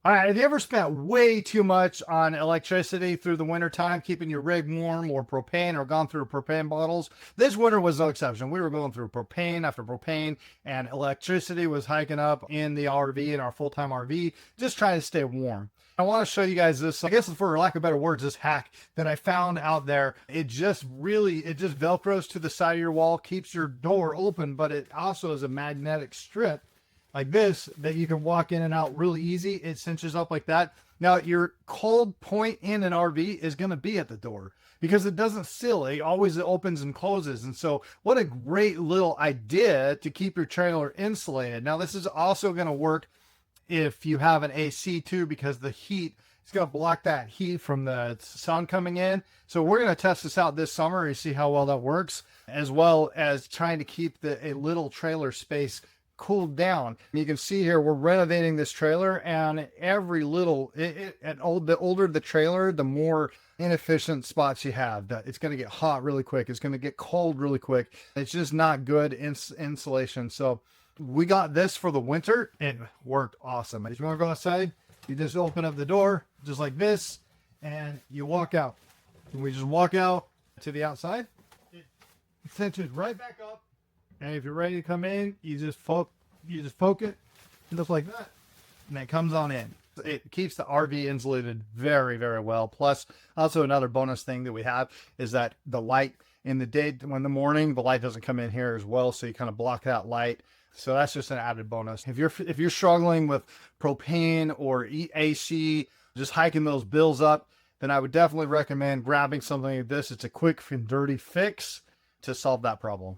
All right, have you ever spent way too much on electricity through the winter time, keeping your rig warm, or propane, or gone through propane bottles? This winter was no exception. We were going through propane after propane, and electricity was hiking up in the RV, in our full-time RV, just trying to stay warm. I want to show you guys this, I guess for lack of better words, this hack that I found out there. It just Velcros to the side of your wall, keeps your door open, but it also is a magnetic strip like this that you can walk in and out really easy. It cinches up like that. Now your cold point in an RV is going to be at the door because it doesn't seal. It always opens and closes. And so what a great little idea to keep your trailer insulated. Now this is also going to work if you have an AC too, because the heat is going to block that heat from the sun coming in. So we're going to test this out this summer and see how well that works, as well as trying to keep a little trailer space cooled down. You can see here we're renovating this trailer, and every little the older the trailer, the more inefficient spots you have. It's going to get hot really quick. It's going to get cold really quick. It's just not good insulation. So we got this for the winter. It worked awesome. As you want to go outside, you just open up the door just like this, and you walk out. And we just walk out to the outside. It cinches right back up. And if you're ready to come in, you just poke it, just like that, and it comes on in. It keeps the RV insulated very, very well. Plus, also another bonus thing that we have is that the light in the day, when the morning, the light doesn't come in here as well, so you kind of block that light. So that's just an added bonus. If you're struggling with propane or AC, just hiking those bills up, then I would definitely recommend grabbing something like this. It's a quick and dirty fix to solve that problem.